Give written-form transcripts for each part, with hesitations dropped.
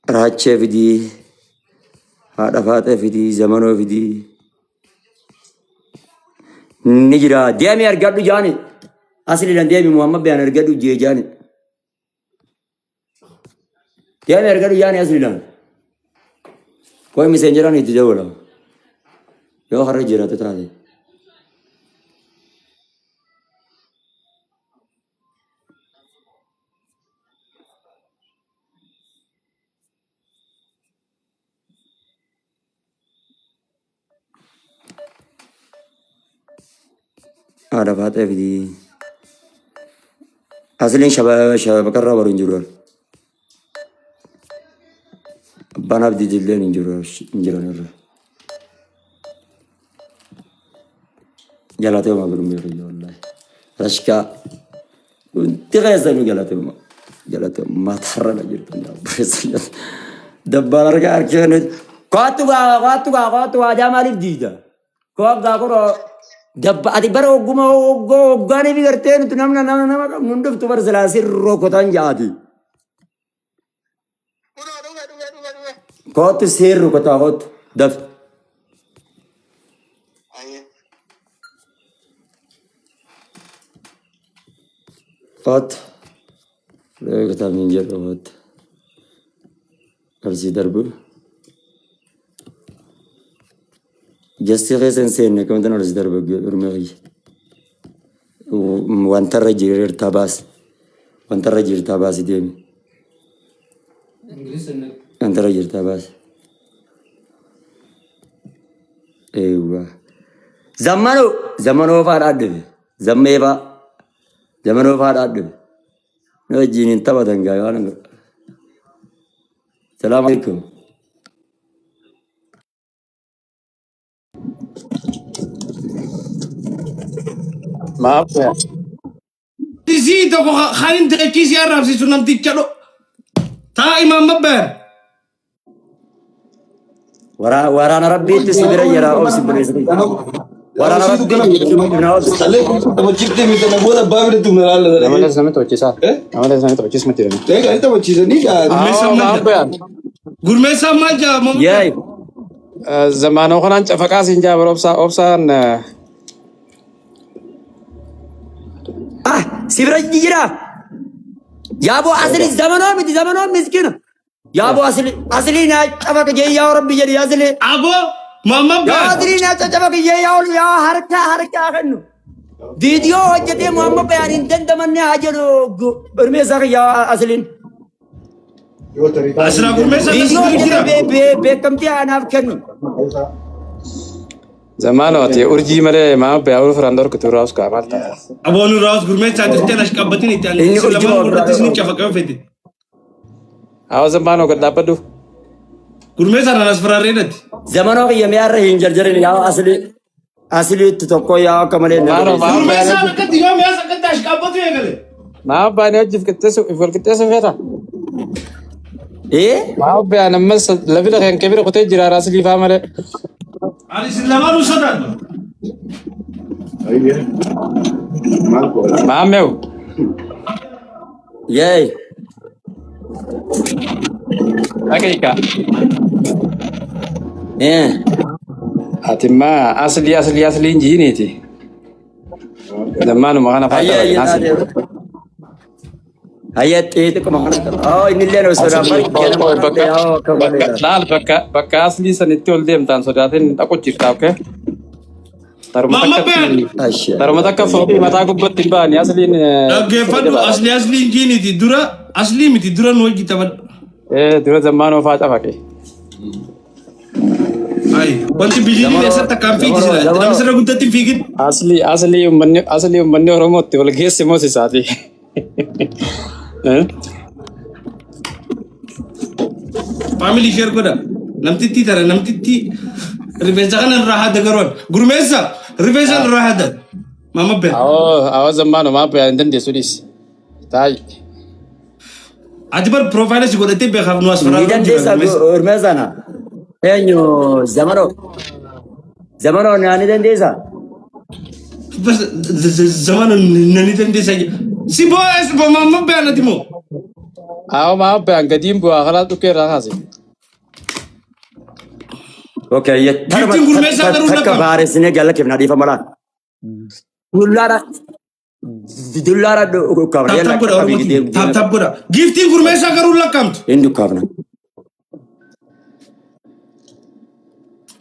راچة فيدي هذا فاتة فيدي زمانه فيدي نجرا ديامي أرجعوا جاني أصلي لان ديامي محمد بيان أرجعوا جي جاني ديامي أرجعوا جاني أصلي لان کوئی مسنجران يتجاولا يو خرج جرا تتعدي هذا فاتة فيدي أصلي شباب بكرة برنجرول بنا بدي جلين إنجران جلاته ما بروم يرجع والله رشكا تغيظني جلاته ما تحرر جرت بس دبر أرجع كأنه قاتوا جامالي جديدة قاعد كورو دب أدي برو غاني بيرتين تنام مندوب تبر سلاسل روكوتان جادي قات سير روكوتا قات دب قات روكوتا منجر قات أرسي دربو جستي غيسن سين كم تنا أرسي دربو رمي وانتر جير تاباس ديمي انتر جير تاباس ايوه زمانو فاراد زمانو فاراد نجين انتبه دنجا وانا السلام عليكم ما أبغى تزيد أبو خالين تركيز يا رب سيسونام تيجلو تا إمام مبر ورانا ربي تسبر يرى أو سبر ورانا ربي خليكم تبغى جبت من تنبوه بابل تمنع الله أنا لازم أتوجه صح أنا لازم أتوجه اسمه تيران ليك أنت ما تشيزني ما أبغى غرمة سامع جا مم ياي زمانه خلنا نشوفك سينجا بروبسان سبر جيرا يا أبو أصلي زمانه مسكين يا أبو أصلي ناج أبغى جي يا ربي جري أصلي أبو ماما يا بر أصلي ناج أبغى جي يا حركة خنو فيديو وجدي محمد بيان إنتن تمنى أجلو برميسا يا أصلي أسرع غرمة فيديو سامع وجدي بكم تي أنا أفكر زمانه تي أرجي مره ما أبغى أقول فرندور كتير أسكا مالتا أبو نوراس غرمة سادر تلاش كابتن إيطالي سلام غرمة تسني شافك كم فيدي أو زمانه قد دابدو غرمة سارنا ناس فرارينت زمانه يميار هنجرجرين يا أصلي تتوقع يا كمالين غرمة سارنا كتير يوم يا سكت تلاش كابتن يقول ما أبغى نوجف كتير فيها إيه ما أبغى أنا مس لفيلا كان كبير كتير جرا راس لي فامره علي سلام وصدق ما أميو ياي أكيد إيه أتما أصلي إنجينيتي زمانه ما أنا فاهم هيا تيتكم إن اللي أنا وسلام لا بك أصلي سنتول ديم تان سوداتين أكو تشيرتا أوكي ماما بر ترى فوقي ما تاكل بتبان أصلي أجيبان أصلي إنجيني تي درا أصلي متي درا نوجي تبى دورة زمانه فاتا فاكي أي وانت بيجي لسه تكام في تسلا لما سر قلت تفيكين أصلي يومني ورموت ولا جيس سموسي ساتي family share كده نمتي ترى نمتي ريفيجا كان الراحة دكرون غرميسا ريفيجا الراحة ده ماما بير أو زمانه ما بيا عندن دي سوديس تاي أجبر بروفايل شو قلت تبي خاف نواس فرار إذا ديسا أرمزانا هنيو زمانو ناني دن ديسا بس زمان ناني دن ديسا سيبو ماما بير نتيمو Mau bang gadim buah kalau tuh kira nggak sih? اوكي Giftiin gurmeessaa garuu ترى lakkam. فارسني قال لك ابن حديفه ملا دولار دولار كابنا Tap يلا tap godha Oromotiin. Tap tap godha. Giftiin gurmeessaa garuu lakkamtu. عندك كابنا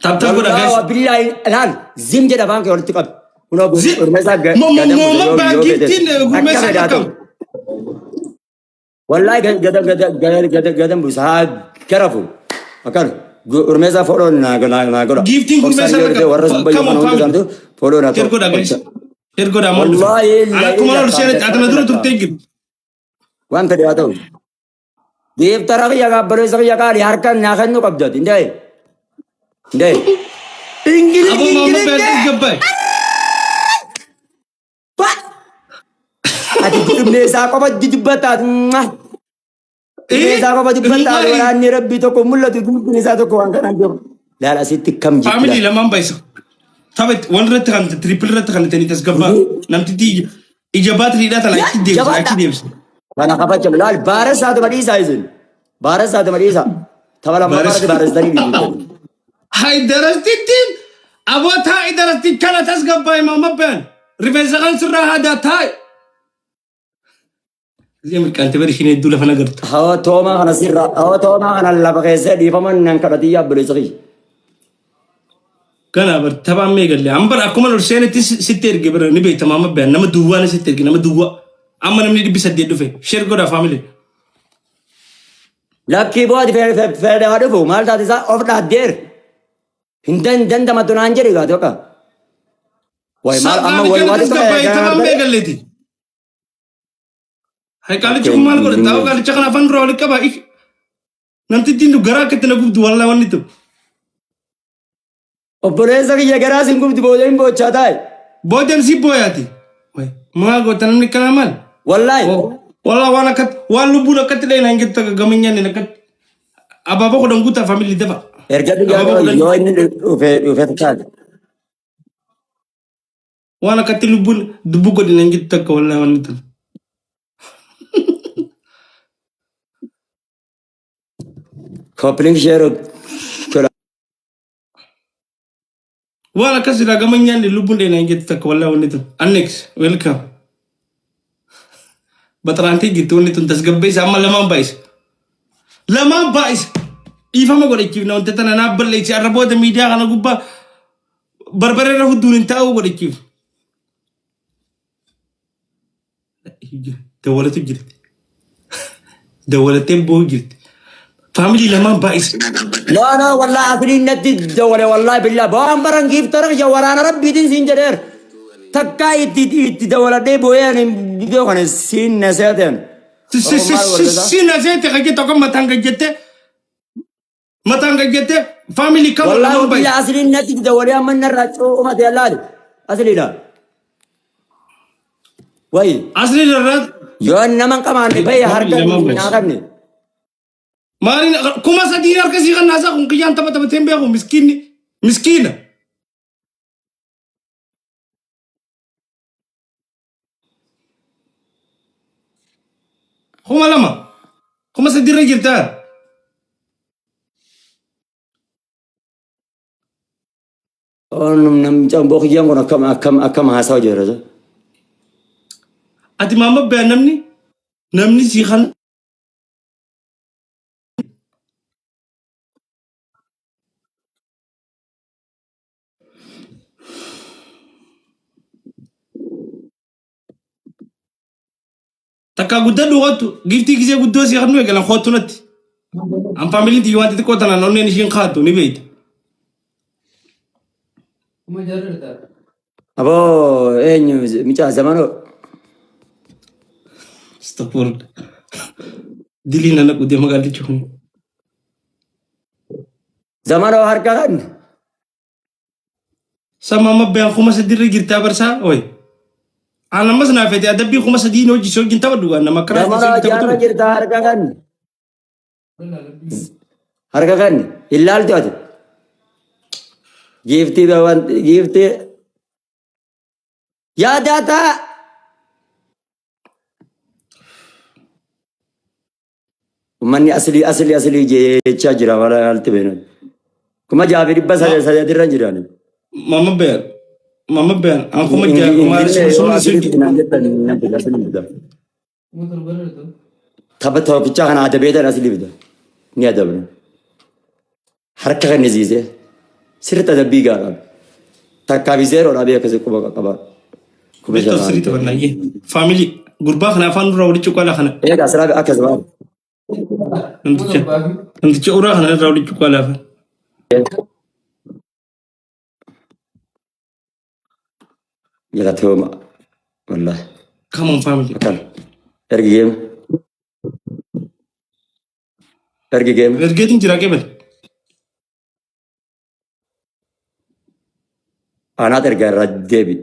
Tap tap godha والله guys. بالله الان زم جدا بانك ولا تقب Moommoo baa giftiin gurmeessaa lakkam. والله قدم بوسها كرفوا أكان ورميزا فولو ناقول Giftiin gurmeessaa lakkam. Come on family. فولو Share godha guys. Share godha ammoo. والله إلا Akkuma lolu seenetti atana dura turtee jiru. وانت دياتو ديف ترى يا قبل يا قال يا هركان ناخذ قبضات انداي انداي انجليزي Aboo moommoo baa gabbay. ati gurmeessaa qofa dubbataa gurmeessaa qofa dubbataa waraanni rabbii tokko mul'atu gurmeessaa tokko waan kanaan jiru laala asitti kam Family jira lamaan baay'isa. Taphatti wal irratti kan triple irratti kan ta'anii tasgabbaa namtitti ija baatiriidhaa tala achi deebisa. kana kafacha laal baara saatu madhiisaa isin baara saatu madhiisaa taba lama baara baara sadii biitu Hai darastittiin aboo taa'i darasti kana tasgabbaa imaama baan rifeensa kan sirraa haadaa taa'i. Zee mirqaante bari isheen hedduu lafa nagartu. hawa toomaa kana sirra hawa toomaa kana lafa keessa dhiifaman nan kadhatii yaabbileessa kiyya Kana bar taphaan meegalle amma bara akkuma lol seenetti sitti erge bara ni beekta maama baan nama duwwaa na sitti erge nama duwwaa amma namni 800 dhufe share godha family. lakkii bu'aati fedhe haa dhufu maal taate isaa of dhaaddeer hin dandamatu naan jedhe gaati akka way maal amma way waati taphaan meegalleeti. Hai qaalichi kun maal godhe taa'u qaalicha kana afaan dura walitti qaba namtittiin garaa akkatti na gubdu wallaa wanni ta'u. obboleessa kiyya garaa sin gubdi booda hin boochaa taa'e Boodem si booyaati. Maa goota namni kana maal? wallaahi Wala waan akkatti waan lubbuun akkatti dheena hin gettu gaminyaan hin akkatti. Abaabaa godhan guutaa family dafa. erga dhugaatii yoo inni dhufe taate Waan akkatti lubbuun dubbu godhin hin gettu akka wallaa wanni ta'u. koppiliin sheeroo Waan akkasidha gaminyaan lubbuun dheena hin gettu akka wallaa wanni ta'u. Annex welcome. Bataraantii jirtu wanni tun tasgabbeessa amma lamaan baay'isa. Lamaan baay'isa. Dhiifama godhachiif na wanta tana naaf balleessi arraboota miidiyaa kana gubbaa barbareera hudduun hin taa'uu godhachiif. Dawwalatu jirti. Dawwalatee boo jirti. Family lamaan baay'isa. no wallaahi afiliin natti dawwale wallaahi billaa ba'aan baran giiftara kiyya waraana rabbiitiin siin jedheer takkaa itti dawwaladhee booyaan biyyo kana siin naseeteen Sina seete kajjete akka mataan gajjete family kama والله lamaan baay'isa. بالله أصلي نتي دوري أما نرجع وما تيالله أصلي لا وي Asli darraat يو نمان كمان بيا هركن ناقبني maaliin kuma sadii harkasii kan naasaa kun kiyyaan taphatee hin beeku miskiina. Kuma lama kuma sadii irra jirtaa. نم جام بوخ يوم كنا كم هاسا وجرا Ati maama baa namni sii kan takka guddaa dhugaatu giftii gisee guddoo sii kan nu eegalan kootu natti. An faamiliin tiyyu wanti xiqqoo tanaan onneen ishiin kaatu ni beeyta. أبو إيه ميجا زمانو Astagfirullah. Diliin anak udah magalichi kun. زمانو هركن Sama mama bang kuma sadiri girta barsa, oi. Ana mas na fete adabi kuma sadini hoji so ginta wadu ana makara زمانو جانا جرتا هركن هركن إلا الجود جيفتي دوان جيفتي يا داتا Uummanni asli jechaa jira wala alti beekan. Kuma jaabii dhibba sadii irra jiran. Mama Ben, aku menjaga kemarin soalnya sih. Tapi pichaa kana ada beekan asli bida. Ni ada benar. Harka kan nizise. Sirta ada biga kan. Takka bizero na biya kasi kuba kaba. Betul cerita warna ye. Family gurba khana fan rawdi chukala khana. Ya kasra akas ba. Nanti cura khana rawdi chukala khana. Ya thoma. Wallah. Come on family. Kan. Ergi game. We're getting jira kebel. Ana terga raddebi.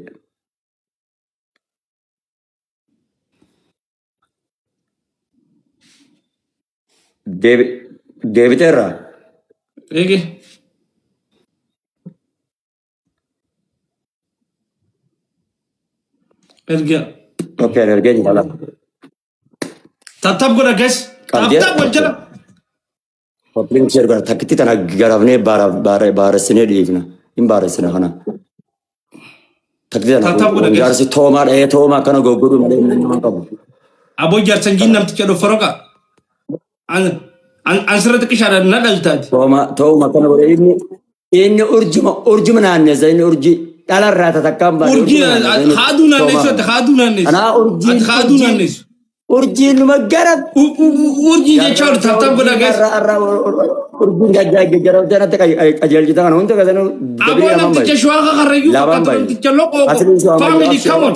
Devi terra. Ege. Erga. Okay, ergi jala. Tatap gua guys. Tatap gua jala. Kopling share kara thakiti tana garavne bara sene divna. Imbara sene khana. Thakiti tana. Gar si thoma kana goguru male makabu. Abo jar sanjin nam tichado faroka. Ansara tikishara nadal tad. Thoma kana gore inni urjuma nanne zain urji dalar rata takamba. Urji khaduna nes. Ana urji khaduna nes. Urji lumagarat. Urji je char tatap gua guys. Urji gajarau dana tak ajal kita kan untuk kasih Abo nam tichashwa ka karayu. Katram tichalo ko. Family come on.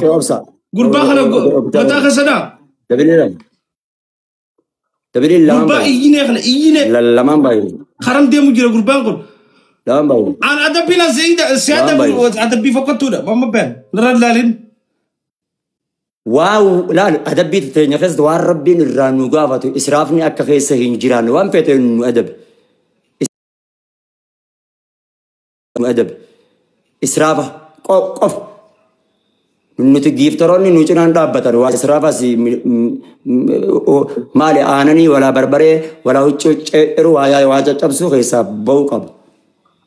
Gurba khana bata khasana. Tabiri lamam Gurba iyine. lamam bay. Kharam demu jira gurba ko. lamam bay. An ada bina zaida siada ada bi fakatuda. Mama Ben. Narad lalin. Wow, لا أدب بيت نفس دوار ربي الرانو قافته إسرافني أكخي سهين جيران وان فيت إنه أدب إسرافه قف إنه تجيب تراني إنه جنان دابتر وإسرافه سي مالي آنني ولا بربري ولا هو رواية واجد تبسو حساب بوقب.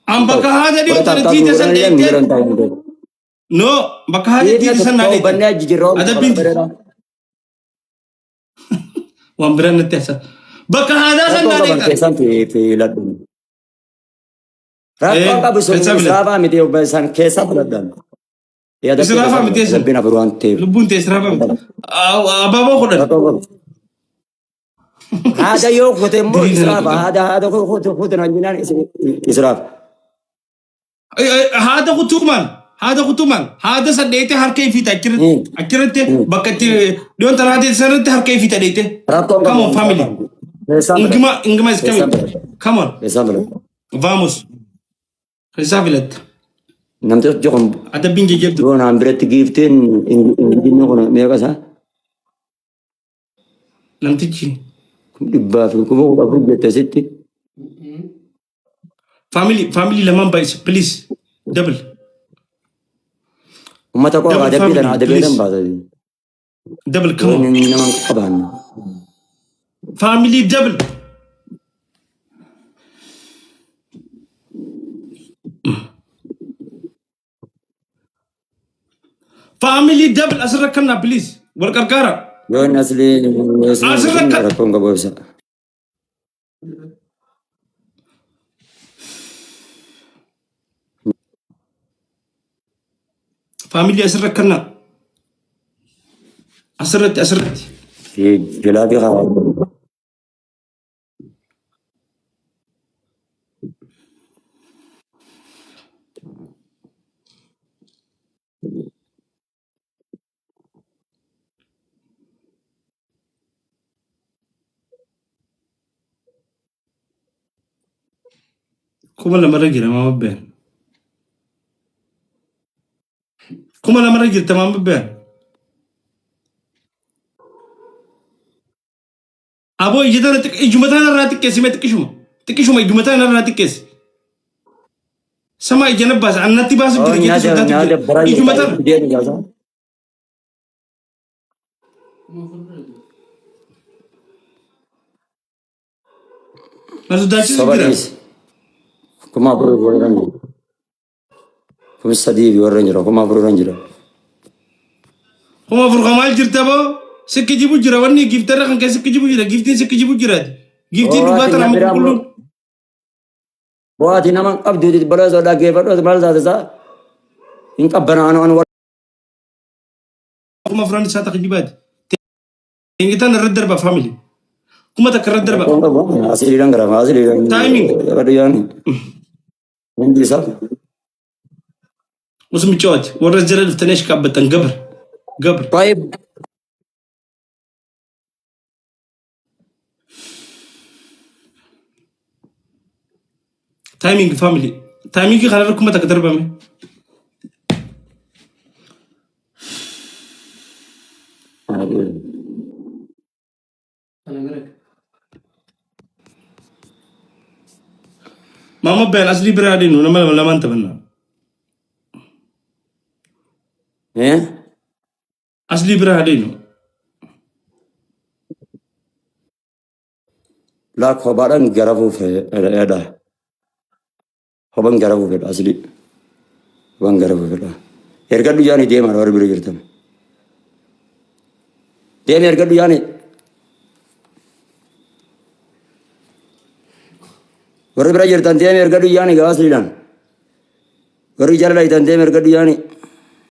Am baka hada di otar tita san dete. No, baka hada tita san na dete. Ada binti. Wambran natesa. Baka hada san na dete. Kesan fi ladun. Rakam ka busu Israfa miti obesan kesan ladun. Ya ada Israfa miti san. Bina beruan te. Lubun te Israfa. Ababa khodan. هذا يوم ختم إسراف هذا ختم عندنا إسراف هذا خطومان هذا سديته هر كيف أكرت بكتي دون ترى هذه سنة هر كيف تديته come on family إنجما is coming come on vamos resavilet نمت جوكم ada bingi jebdu دون عم بريت جيفتين إنجينا كنا ميكا سا nantichi دبا في كم هو أقول جت ستي family lemon bites please double وما تقول هذا بيتنا هذا بيتنا بعد double come on نمان قبان family double family double أسركنا please والكركارة يون أصلي ركون كبوسا family أسركنا أسرت في جلابي خاص كم لما رجل ما بين كم لما رجل تمام بين أبو يجدنا إجمتنا راتك كيس ما تكشوما إجمتنا راتك كيس سما إجنا بس أنا تباس بتركي تسودات إجمتنا Nasu dachi Sabadis. sikira. Kuma bro ranjira. Kuma sadi bi ranjira. Kuma bro ranjira. Kuma furqa mal jirta bo. Sikki jibu jira wanni giftara kan ke sikki jibu jira. Giftin sikki jibu jira. Giftin Oh, dugata ati nama nabira kulun. Buat nama abdu di bala zoda ke bala bala zada. Inka banana an Kuma frandi sata kijibat. Tengitan redder ba family. Kuma tak redder ba. asli rangra asli rangra. Timing. Ada yani. Mungkin sah. Usmi chot. Warra jara duftanesh kabatan gabr. Gabr. طيب Timing family. Timing ki khalar kuma tak darba me. Mama ben asli berade nu nama laman tabanna. ايه Asli berade nu. لا خبرن جربوا في هذا خبرن جربوا في الاصلي خبرن جربوا في هذا يرجعوا يعني ديم على ورا بيرجعتم ديم يرجعوا يعني ورا بيرجعتم ديم يرجعوا يعني قاصلي لان ورا جرى لا يتم ديم يرجعوا يعني